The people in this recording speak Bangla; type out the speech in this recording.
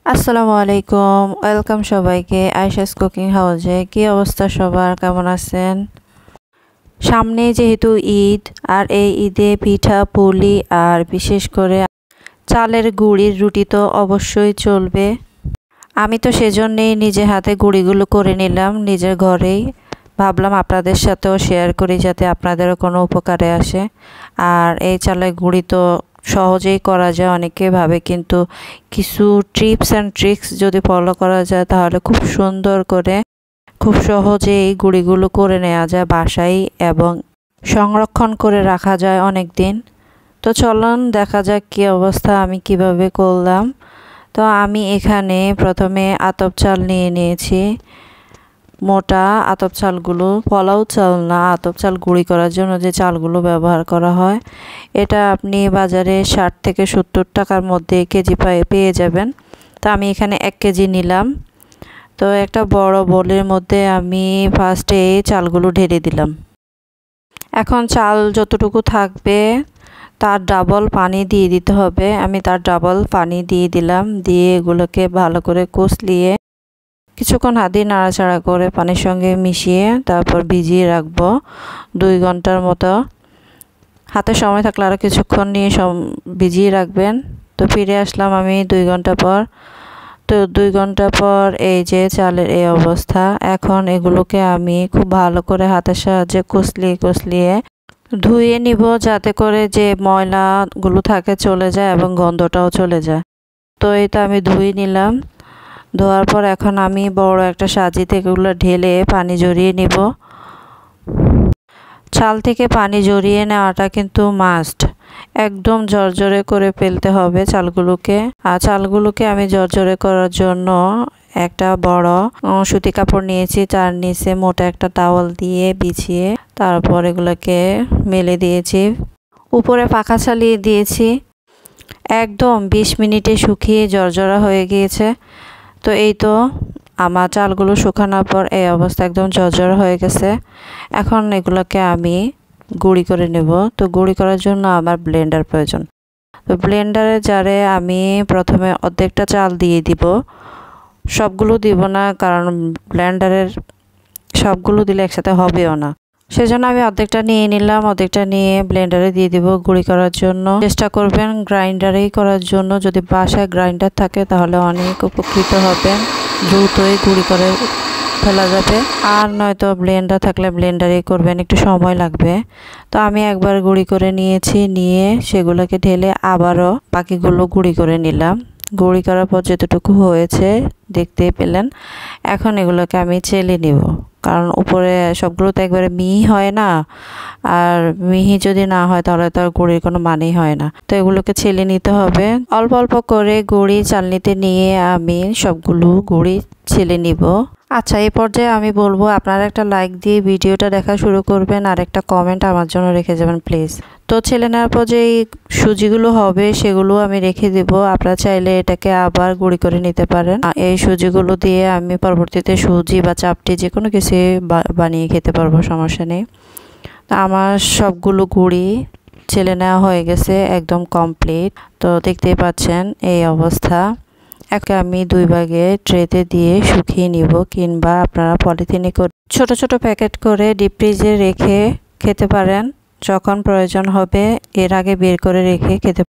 আসসালামু আলাইকুম, ওয়েলকাম সবাইকে আয়েশাস কুকিং হাউসে। কি অবস্থা সবার, কেমন আছেন? সামনে যেহেতু ঈদ, আর এই ঈদে পিঠা পুলি আর বিশেষ করে চালের গুঁড়ির রুটি তো অবশ্যই চলবে। আমি তো সেজন্যই নিজে হাতে গুঁড়িগুলো করে নিলাম নিজের ঘরেই। ভাবলাম আপনাদের সাথেও শেয়ার করি যাতে আপনাদেরও কোনো উপকারে আসে। আর এই চালের গুঁড়ি তো সহজেই করা যায়, অনেকে ভাবে, কিন্তু কিছু টিপস অ্যান্ড ট্রিক্স যদি ফলো করা যায় তাহলে খুব সুন্দর করে খুব সহজেই গুঁড়িগুলো করে নেওয়া যায় বাসায় এবং সংরক্ষণ করে রাখা যায় অনেক দিন। তো চলুন দেখা যাক কী অবস্থা, আমি কিভাবে করলাম। তো আমি এখানে প্রথমে আতপ চাল নিয়ে নিয়েছি। মোটা আতপ চালগুলো, পোলাও চাল না, আতপ চাল গুঁড়ি করার জন্য যে চালগুলো ব্যবহার করা হয়, এটা আপনি বাজারে 60 থেকে 70 টাকার মধ্যে কেজি পেয়ে যাবেন। তো আমি এখানে 1 কেজি নিলাম। তো একটা বড় বোলের মধ্যে আমি ফার্স্টে চালগুলো ঢেলে দিলাম। এখন চাল যতটুকু থাকবে তার ডাবল পানি দিয়ে দিতে হবে। আমি তার ডাবল পানি দিয়ে দিলাম, দিয়ে এগুলোকে ভালো করে কষলিয়ে কিছুক্ষণ হাত দিয়ে নাড়াচাড়া করে পানির সঙ্গে মিশিয়ে তারপর ভিজিয়ে রাখবো 2 ঘন্টার মতো। হাতে সময় থাকলে আরও কিছুক্ষণ নিয়ে ভিজিয়ে রাখবেন। তো ফিরে আসলাম আমি 2 ঘন্টা পর। তো 2 ঘন্টা পর এই যে চালের এই অবস্থা। এখন এগুলোকে আমি খুব ভালো করে হাতের সাহায্যে কষলিয়ে ধুয়ে নিব, যাতে করে যে ময়লাগুলো থাকে চলে যায় এবং গন্ধটাও চলে যায়। তো এটা আমি ধুয়ে নিলাম। ধোয়ার পর এখন আমি বড় একটা সাজিতে এগুলো ঢেলে পানি ঝরিয়ে নিব। চাল থেকে পানি ঝরিয়ে নেওয়াটা কিন্তু মাস্ট, একদম ঝরঝরে করে ফেলতে হবে চালগুলোকে। আর চালগুলোকে আমি ঝরঝরে করার জন্য একটা বড় সুতি কাপড় নিয়েছি, তার নিচে মোটা একটা টাওয়াল দিয়ে বিছিয়ে তারপর এগুলোকে মেলে দিয়েছি। উপরে পাখা চালিয়ে দিয়েছি। একদম 20 মিনিটে শুকিয়ে ঝরঝরা হয়ে গিয়েছে। তো এই তো আমার চালগুলো শুকানোর পর এই অবস্থা, একদম ঝরঝরা হয়ে গেছে। এখন এগুলোকে আমি গুঁড়ি করে নেব। তো গুঁড়ি করার জন্য আমার ব্লেন্ডার প্রয়োজন। তো ব্লেন্ডারে জারে আমি প্রথমে অর্ধেকটা চাল দিয়ে দিব, সবগুলো দিব না, কারণ ব্লেন্ডারের সবগুলো দিলে একসাথে হবেও না। সেজন্য আমি অর্ধেকটা নিয়ে নিলাম, অর্ধেকটা নিয়ে ব্লেন্ডারে দিয়ে দিব গুঁড়ি করার জন্য। চেষ্টা করবেন গ্রাইন্ডারেই করার জন্য, যদি বাসায় গ্রাইন্ডার থাকে তাহলে অনেক উপকৃত হবেন, দ্রুতই গুঁড়ি করে ফেলা যাবে। আর নয়তো ব্লেন্ডার থাকলে ব্লেন্ডারেই করবেন, একটু সময় লাগবে। তো আমি একবার গুঁড়ি করে নিয়েছি, নিয়ে সেগুলোকে ঢেলে আবারও বাকিগুলো গুঁড়ি করে নিলাম। গুঁড়ি করার পর যতটুকু হয়েছে দেখতেই পেলেন। এখন এগুলোকে আমি চেলে নিব, কারণ উপরে সবগুলো তো একবারে মিহি হয় না, আর মিহি যদি না হয় তাহলে তো আর গুঁড়ির কোনো মানেই হয় না। তো এগুলোকে ছেলে নিতে হবে। অল্প অল্প করে গুঁড়ি চালনিতে নিয়ে আমি সবগুলো গুঁড়ি ছেলে নিব। আচ্ছা, এই পর্যায়ে আমি বলবো আপনারা একটা লাইক দিয়ে ভিডিওটা দেখা শুরু করবেন আর একটা কমেন্ট আমার জন্য রেখে যাবেন প্লিজ। তো ছেলে নেওয়ার পর যে সুজিগুলো হবে সেগুলো আমি রেখে দেব। আপনারা চাইলে এটাকে আবার গুঁড়ি করে নিতে পারেন। এই সুজিগুলো দিয়ে আমি পরবর্তীতে সুজি বা চাপটি যে কোনো কিছু বানিয়ে খেতে পারবো, সমস্যা নেই। তো আমার সবগুলো গুঁড়ি ছেলে নেওয়া হয়ে গেছে, একদম কমপ্লিট। তো দেখতেই পাচ্ছেন এই অবস্থা। একে আমি 2 ভাগে ট্রেতে দিয়ে শুকিয়ে নিব, কিংবা আপনারা পলিথিনে করে ছোট ছোট প্যাকেট করে ডিপ ফ্রিজে রেখে খেতে পারেন। যখন প্রয়োজন হবে এর আগে বের করে রেখে খেতে